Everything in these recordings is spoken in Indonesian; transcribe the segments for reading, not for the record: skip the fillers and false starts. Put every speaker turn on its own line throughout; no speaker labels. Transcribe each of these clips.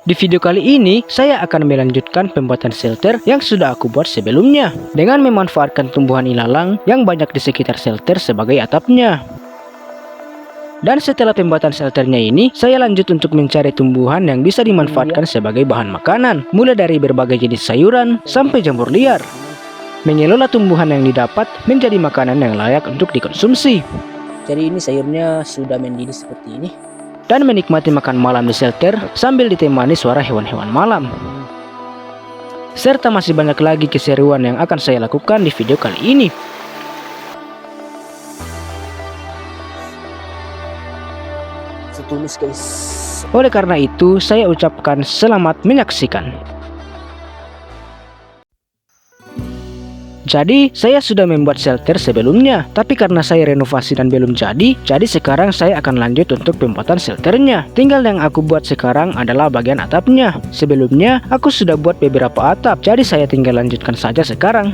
Di video kali ini, saya akan melanjutkan pembuatan shelter yang sudah aku buat sebelumnya dengan memanfaatkan tumbuhan ilalang yang banyak di sekitar shelter sebagai atapnya. Dan setelah pembuatan shelternya ini, saya lanjut untuk mencari tumbuhan yang bisa dimanfaatkan sebagai bahan makanan, mulai dari berbagai jenis sayuran sampai jamur liar. Mengelola tumbuhan yang didapat menjadi makanan yang layak untuk dikonsumsi.
Jadi ini sayurnya sudah mendidih seperti ini.
Dan menikmati makan malam di shelter sambil ditemani suara hewan-hewan malam. Serta masih banyak lagi keseruan yang akan saya lakukan di video kali ini.
Setulis guys.
Oleh karena itu, saya ucapkan selamat menyaksikan. Jadi, saya sudah membuat shelter sebelumnya, tapi karena saya renovasi dan belum jadi sekarang saya akan lanjut untuk pembuatan shelternya. Tinggal yang aku buat sekarang adalah bagian atapnya. Sebelumnya, aku sudah buat beberapa atap, jadi saya tinggal lanjutkan saja sekarang.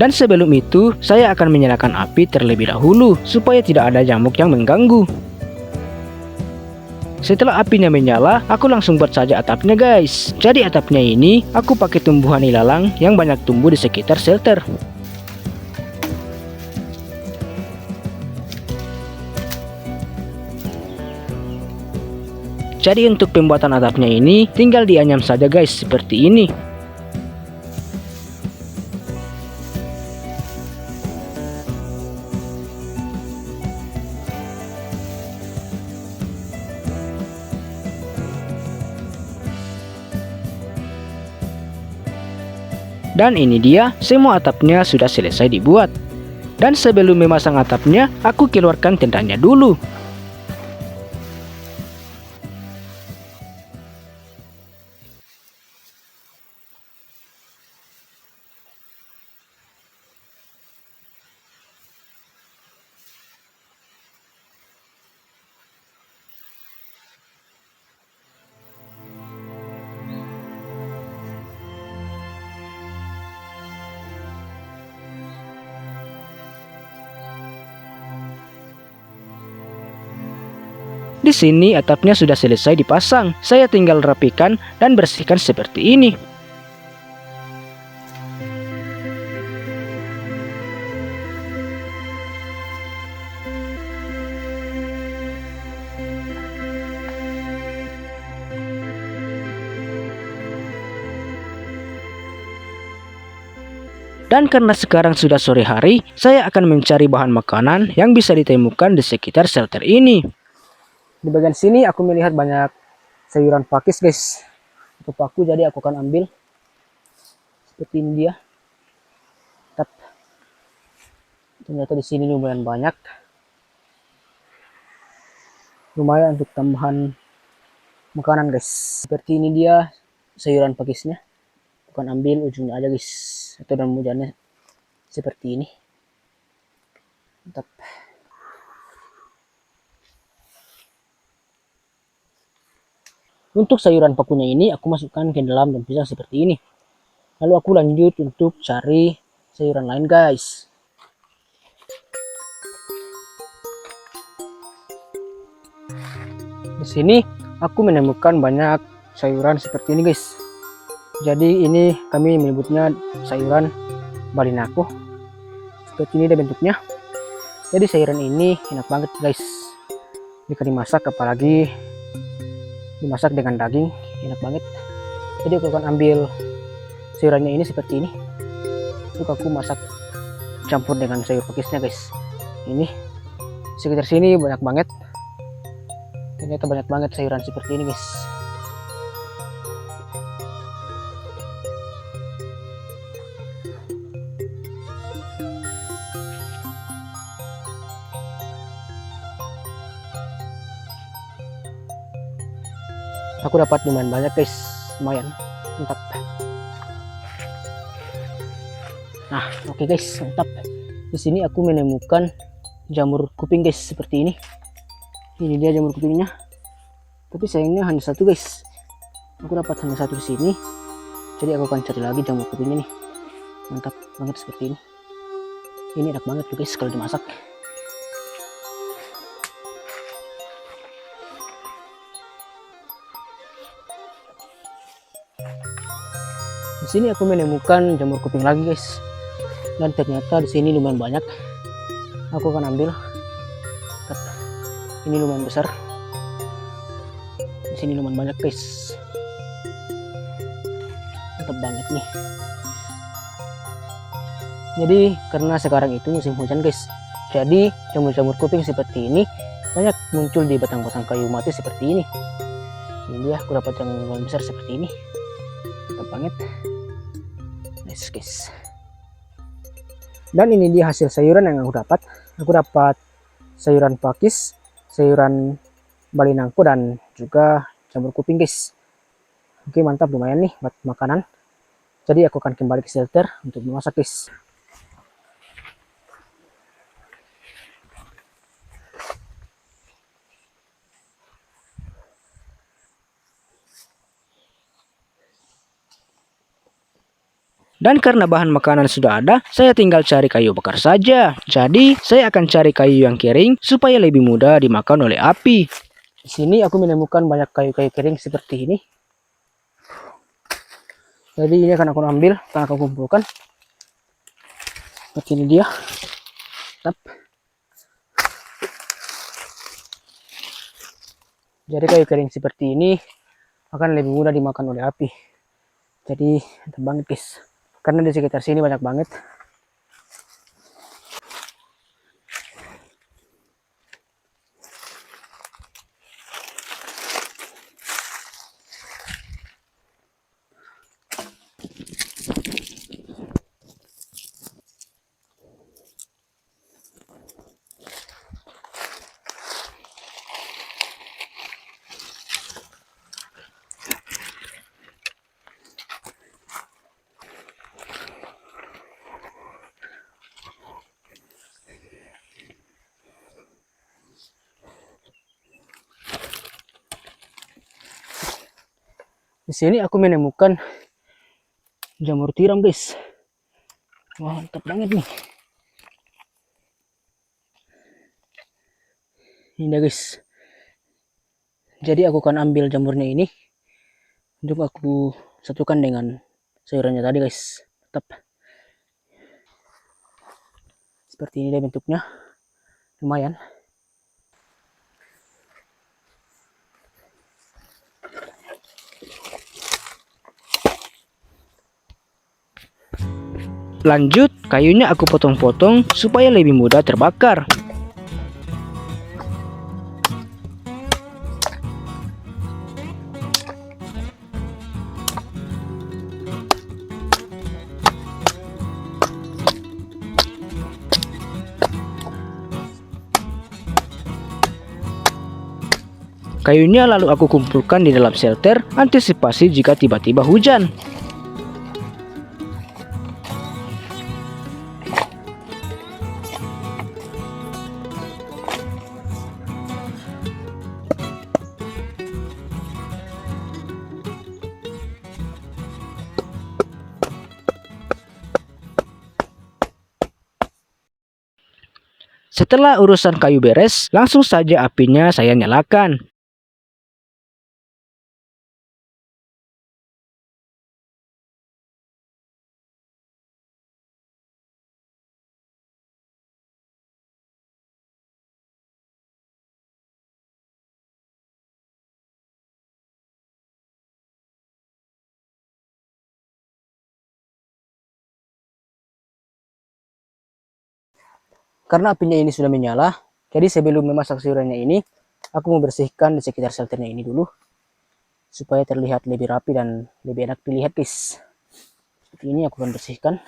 Dan sebelum itu, saya akan menyalakan api terlebih dahulu, supaya tidak ada nyamuk yang mengganggu. Setelah apinya menyala, aku langsung buat saja atapnya guys. Jadi atapnya ini, aku pakai tumbuhan ilalang yang banyak tumbuh di sekitar shelter. Jadi untuk pembuatan atapnya ini, tinggal dianyam saja guys, seperti ini. Dan ini dia, semua atapnya sudah selesai dibuat. Dan sebelum memasang atapnya, aku keluarkan tendanya dulu. Di sini atapnya sudah selesai dipasang. Saya tinggal rapikan dan bersihkan seperti ini. Dan karena sekarang sudah sore hari, saya akan mencari bahan makanan yang bisa ditemukan di sekitar shelter ini.
Di bagian sini aku melihat banyak sayuran pakis guys. Untuk paku, jadi aku akan ambil seperti ini dia. Ternyata di sini lumayan banyak. Lumayan untuk tambahan makanan guys. Seperti ini dia sayuran pakisnya. Bukan ambil ujungnya aja guys, atau daun mujanya seperti ini. Mantap. Untuk sayuran pakunya ini aku masukkan ke dalam daun pisang seperti ini. Lalu aku lanjut untuk cari sayuran lain guys. Di sini aku menemukan banyak sayuran seperti ini guys. Jadi ini kami menyebutnya sayuran balinako. Seperti ini dia bentuknya. Jadi sayuran ini enak banget guys jika dimasak, apalagi dimasak dengan daging, enak banget. Jadi aku akan ambil sayurannya ini seperti ini. Untuk aku masak campur dengan sayur pakisnya guys. Ini sekitar sini banyak banget. Ternyata banyak banget sayuran seperti ini guys. Aku dapat lumayan banyak guys, lumayan mantap. Nah, oke guys, mantap. Di sini aku menemukan jamur kuping guys, seperti ini. Ini dia jamur kupingnya. Tapi sayangnya hanya satu guys. Aku dapat hanya satu di sini. Jadi aku akan cari lagi jamur kupingnya nih. Mantap banget seperti ini. Ini enak banget guys kalau dimasak. Di sini aku menemukan jamur kuping lagi guys, dan ternyata di sini lumayan banyak. Aku akan ambil. Ini lumayan besar. Di sini lumayan banyak guys. Mantap banget nih. Jadi karena sekarang itu musim hujan guys, jadi jamur-jamur kuping seperti ini banyak muncul di batang-batang kayu mati seperti ini. Ini dia, aku dapat yang lumayan besar seperti ini. Mantap banget. Nice guys. Dan ini dia hasil sayuran yang aku dapat. Aku dapat sayuran pakis, sayuran balinangko, dan juga jamur kuping guys. Oke, mantap, lumayan nih buat makanan. Jadi aku akan kembali ke shelter untuk memasak guys.
Dan karena bahan makanan sudah ada, saya tinggal cari kayu bakar saja. Jadi, saya akan cari kayu yang kering supaya lebih mudah dimakan oleh api.
Di sini aku menemukan banyak kayu-kayu kering seperti ini. Jadi ini akan aku ambil, akan aku kumpulkan. Seperti ini dia. Tap. Jadi kayu kering seperti ini akan lebih mudah dimakan oleh api. Jadi mantap banget guys. Karena di sekitar sini banyak banget. Di sini aku menemukan jamur tiram guys. Wah, mantap banget nih. Ini dia guys. Jadi aku akan ambil jamurnya ini untuk aku satukan dengan sayurannya tadi guys. Mantap. Seperti ini dia bentuknya. Lumayan.
Lanjut, kayunya aku potong-potong supaya lebih mudah terbakar. Kayunya lalu aku kumpulkan di dalam shelter, antisipasi jika tiba-tiba hujan. Setelah urusan kayu beres, langsung saja apinya saya nyalakan.
Karena apinya ini sudah menyala, jadi sebelum memasak sayurannya ini, aku membersihkan di sekitar shelternya ini dulu, supaya terlihat lebih rapi dan lebih enak dilihat guys. Seperti ini aku akan bersihkan.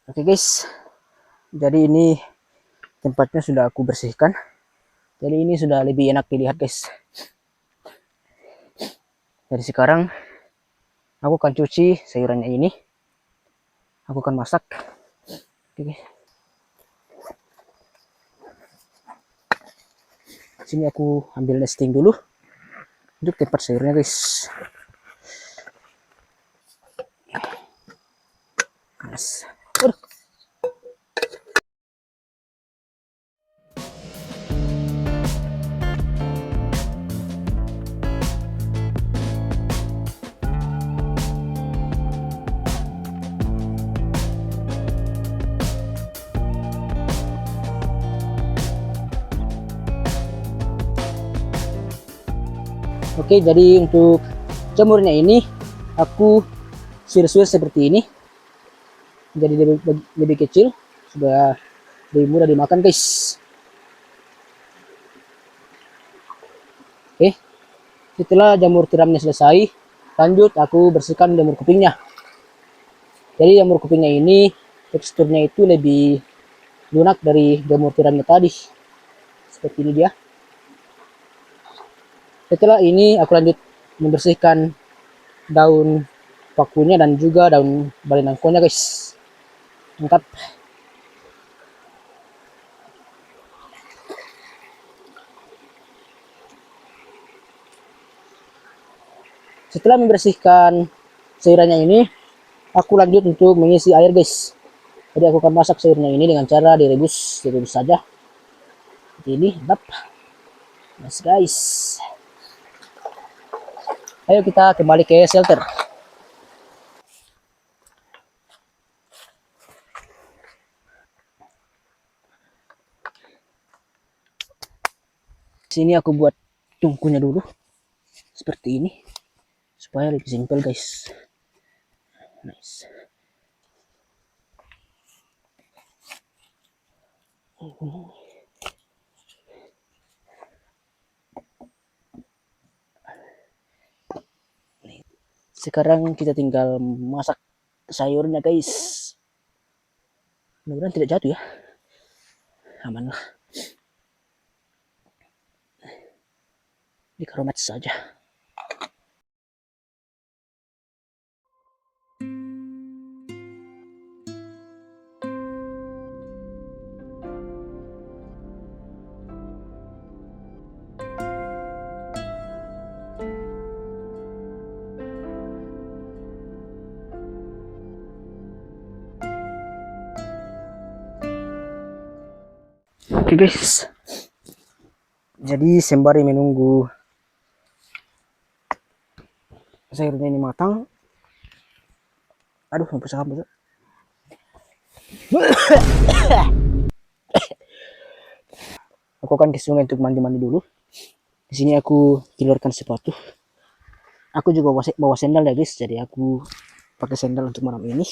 Oke guys, jadi ini tempatnya sudah aku bersihkan. Jadi ini sudah lebih enak dilihat guys. Jadi sekarang aku akan cuci sayurannya ini. Aku akan masak. Oke guys. Sini aku ambil nesting dulu untuk tempat sayurnya guys. Yes. Waduh. Oke, jadi untuk jamurnya ini aku suir-suir seperti ini. Jadi lebih kecil, sudah lebih mudah dimakan guys. Oke, setelah jamur tiramnya selesai, lanjut aku bersihkan jamur kupingnya. Jadi jamur kupingnya ini teksturnya itu lebih lunak dari jamur tiramnya tadi. Seperti ini dia. Setelah ini aku lanjut membersihkan daun pakunya dan juga daun balai nangkonya guys. Mantap. Setelah membersihkan sayurannya ini, aku lanjut untuk mengisi air guys. Jadi aku akan masak sayurnya ini dengan cara direbus saja. Seperti ini, mantap. Yes guys. Ayo kita kembali ke shelter. Sini aku buat tungkunya dulu. Seperti ini. Supaya lebih simpel guys. Nice. Sekarang kita tinggal masak sayurnya guys. Mudah-mudahan tidak jatuh ya. Aman lah. Dikaromat saja. Oke guys, jadi sembari menunggu sayurnya ini matang, aduh sampai sakit. Aku akan ke sungai untuk mandi-mandi dulu. Di sini aku keluarkan sepatu. Aku juga bawa sendal ya guys, jadi aku pakai sendal untuk malam ini.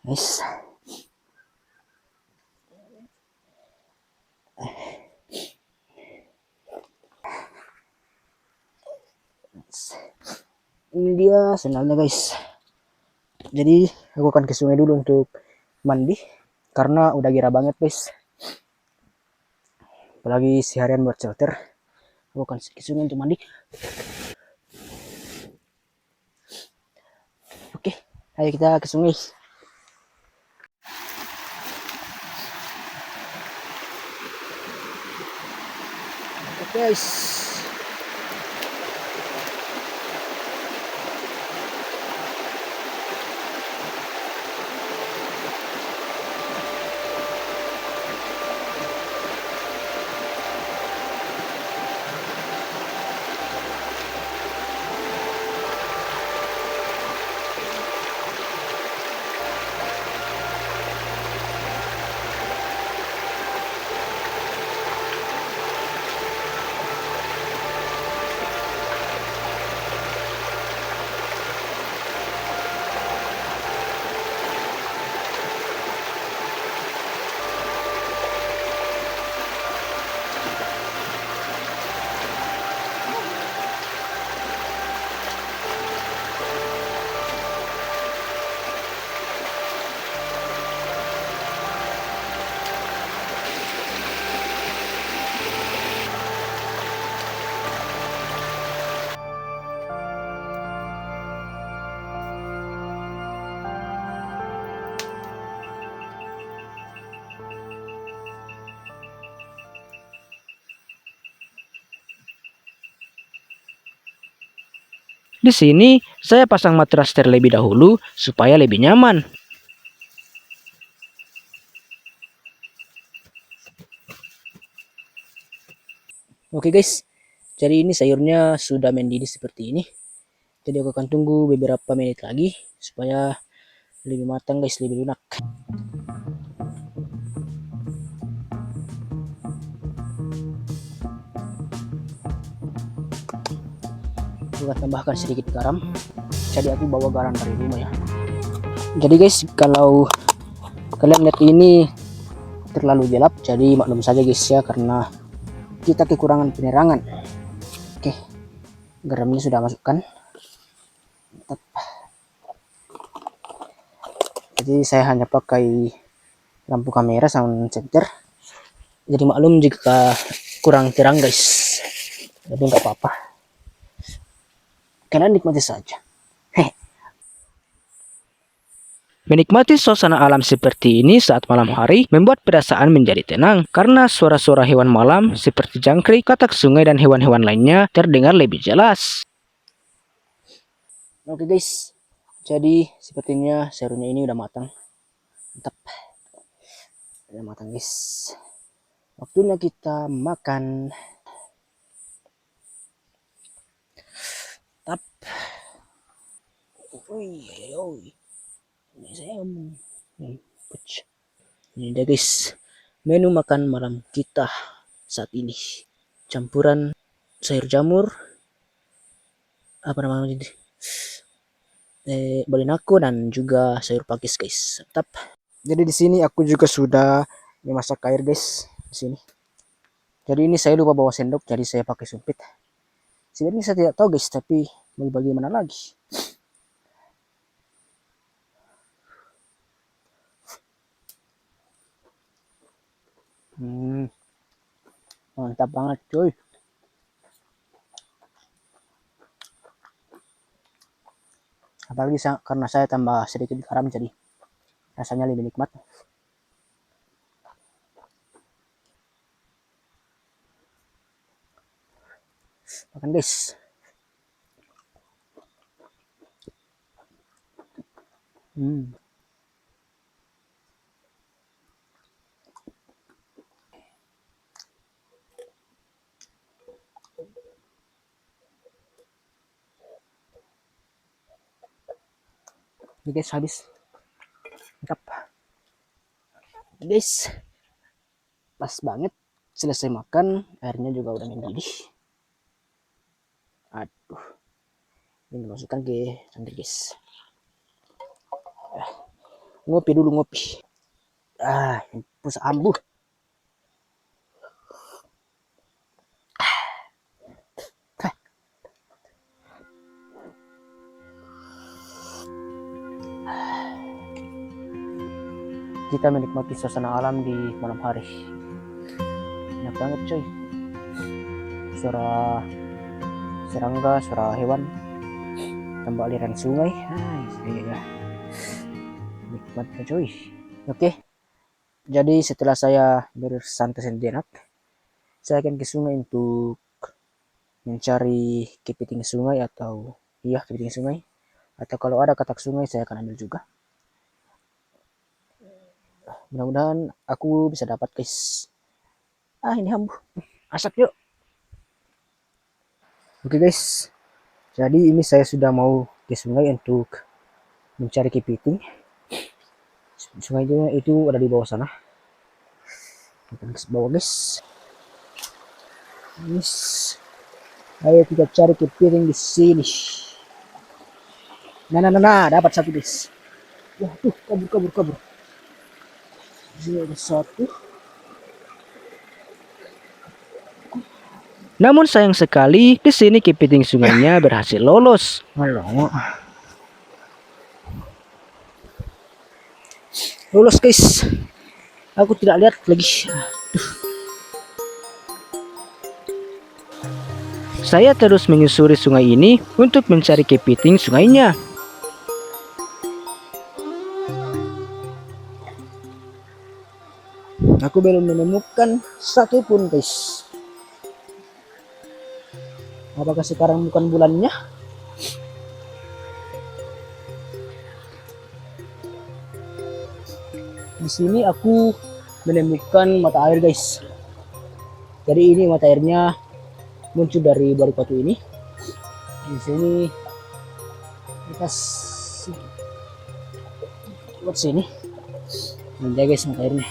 Guys. Ini dia sendalnya guys. Jadi aku akan ke sungai dulu untuk mandi karena udah gerah banget guys. Apalagi seharian buat shelter. Aku akan ke sungai untuk mandi. Oke, ayo kita ke sungai. Oke guys.
Di sini saya pasang matras terlebih dahulu supaya lebih nyaman.
Oke guys, jadi ini sayurnya sudah mendidih seperti ini. Jadi aku akan tunggu beberapa menit lagi supaya lebih matang guys, lebih lunak. Aku akan tambahkan sedikit garam. Jadi aku bawa garam dari rumah ya. Jadi guys, kalau kalian lihat ini terlalu gelap, jadi maklum saja guys ya, karena kita kekurangan penerangan. Oke, garamnya sudah masukkan. Mantap. Jadi saya hanya pakai lampu kamera sound center. Jadi maklum jika kurang terang guys. Jadi nggak apa-apa. Kalian nikmati saja.
Menikmati suasana alam seperti ini saat malam hari membuat perasaan menjadi tenang karena suara-suara hewan malam seperti jangkrik, katak sungai, dan hewan-hewan lainnya terdengar lebih jelas.
Oke guys, jadi sepertinya sayurnya ini udah matang. Mantap. Udah matang guys. Waktunya kita makan. Tap. Oi. Ini saya ini dia guys, menu makan malam kita saat ini. Campuran sayur jamur, apa namanya ini? Balinako dan juga sayur pakis guys. Mantap. Jadi di sini aku juga sudah memasak air guys di sini. Jadi ini saya lupa bawa sendok, jadi saya pakai sumpit. Sebenarnya saya tidak tahu guys, tapi mau bagaimana lagi. Mantap banget cuy. Apalagi karena saya tambah sedikit garam, jadi rasanya lebih nikmat. Makan guys. Ini guys habis. Mantap. Guys, pas banget selesai makan, airnya juga udah mendidih. Aduh, ini masukkan ke sandal guys. Ngopi dulu ngopi. Pusat ambuh. Kita menikmati suasana alam di malam hari. Enak banget coy. Suara serangga, suara hewan, tambah aliran sungai. Ya. Nikmatnya coy. Oke. Jadi setelah saya bersantai sejenak, saya akan ke sungai untuk mencari kepiting sungai atau kepiting sungai. Atau kalau ada katak sungai saya akan ambil juga. Mudah-mudahan aku bisa dapat guys. Ini hambu. Asap yuk. Oke guys. Jadi ini saya sudah mau ke sungai untuk mencari kepiting. Sungai itu ada di bawah sana. Kita ke bawah guys. Yes. Ayo kita cari kepiting di sini. Nah, dapat satu guys. Wah, tuh kabur. Di sini ada satu.
Namun sayang sekali, di sini kepiting sungainya berhasil lolos.
Lolos guys. Aku tidak lihat lagi.
Saya terus menyusuri sungai ini untuk mencari kepiting sungainya.
Aku belum menemukan satu pun guys. Apakah sekarang bukan bulannya? Di sini aku menemukan mata air guys. Jadi ini mata airnya muncul dari balik batu ini. Di sini kita buat sini. Ini guys mata airnya.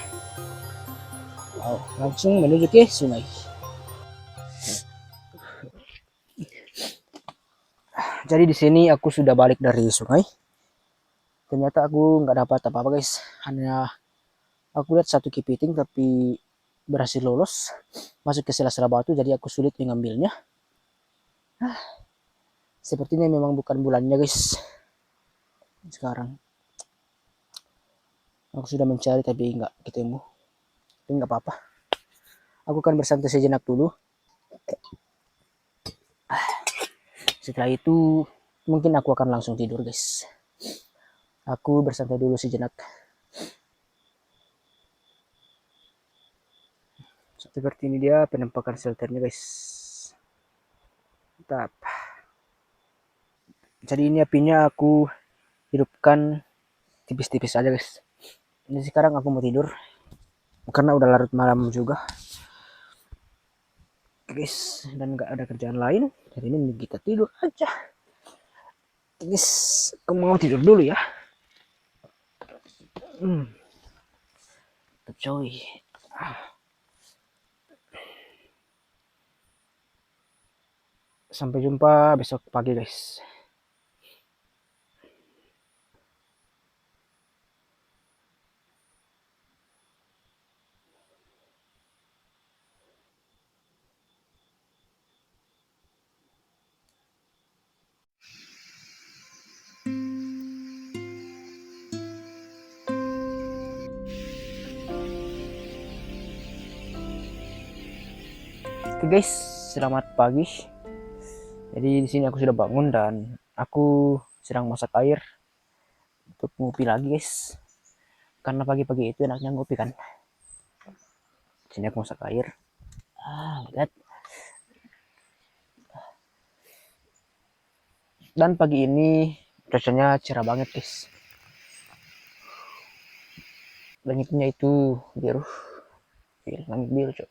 Wow, langsung menuju ke sungai. Jadi di sini aku sudah balik dari sungai. Ternyata aku nggak dapat apa-apa guys. Hanya aku lihat satu kepiting tapi berhasil lolos masuk ke sela-sela batu, jadi aku sulit mengambilnya. Sepertinya memang bukan bulannya guys. Sekarang aku sudah mencari tapi nggak ketemu. Tapi nggak apa-apa. Aku akan bersantai sejenak dulu. Setelah itu mungkin aku akan langsung tidur guys. Aku bersantai dulu sejenak. Seperti ini dia penampakan shelternya guys. Mantap. Jadi ini apinya aku hidupkan tipis-tipis aja guys. Ini sekarang aku mau tidur karena udah larut malam juga guys, dan nggak ada kerjaan lain. Jadi ini kita tidur aja guys. Aku mau tidur dulu ya. Tetap coy. Sampai jumpa besok pagi guys. Oke guys, selamat pagi. Jadi di sini aku sudah bangun dan aku sedang masak air untuk ngopi lagi guys. Karena pagi-pagi itu enaknya ngopi kan. Di sini aku masak air. Lihat. Dan pagi ini cuacanya cerah banget guys. Langitnya itu biru. Langit biru coy.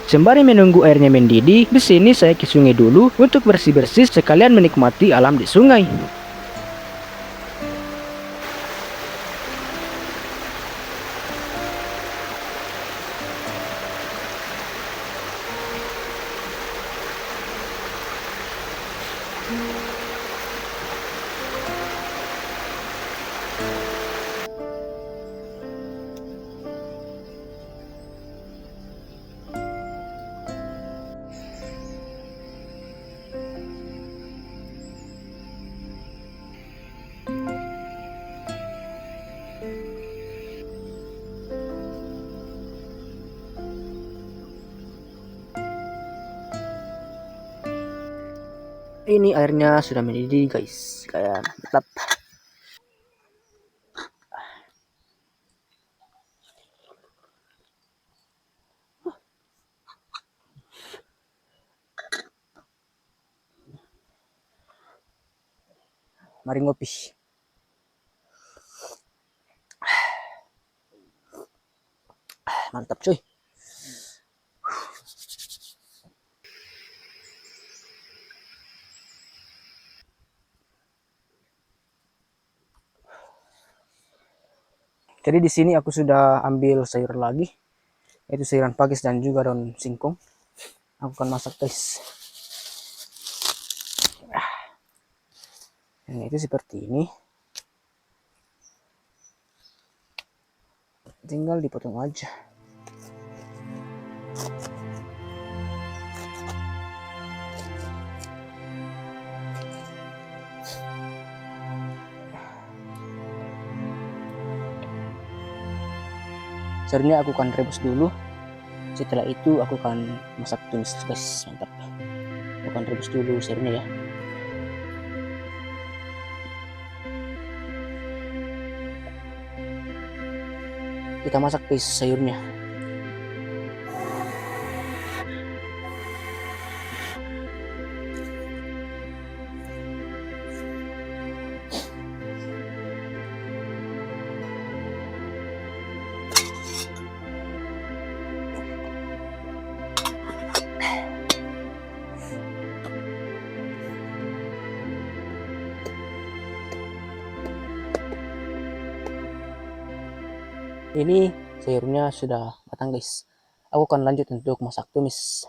Sembari menunggu airnya mendidih, di sini saya ke sungai dulu untuk bersih-bersih sekalian menikmati alam di sungai. Ini airnya sudah mendidih guys, kayak mantap. Mari ngopi. Mantap cuy. Jadi di sini aku sudah ambil sayur lagi, yaitu sayuran pakis dan juga daun singkong. Aku akan masak guys. Nah, itu seperti ini. Tinggal dipotong aja. Sayurnya aku akan rebus dulu. Setelah itu aku akan masak tumis guys. Mantap. Aku akan rebus dulu sayurnya ya. Kita masak guys sayurnya.
Ini sayurnya sudah matang guys. Aku akan lanjut untuk masak tumis.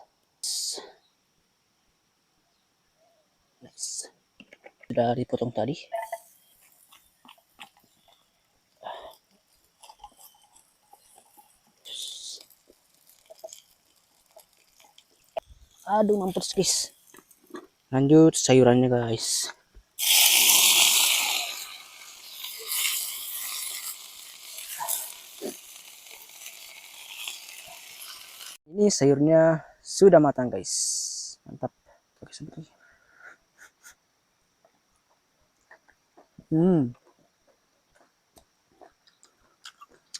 Nice. Sudah dipotong tadi. Aduh, mampus guys. Lanjut sayurannya guys. Ini sayurnya sudah matang guys. Mantap. Oke, sebentar.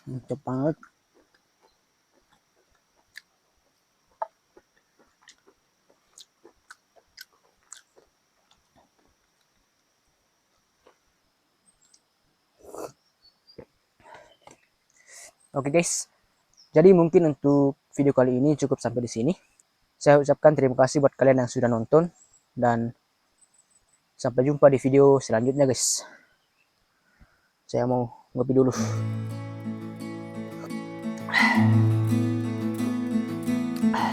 Mantap banget. Oke guys, jadi mungkin untuk video kali ini cukup sampai di sini. Saya ucapkan terima kasih buat kalian yang sudah nonton dan sampai jumpa di video selanjutnya guys. Saya mau ngopi dulu.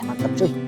Mantap cuy.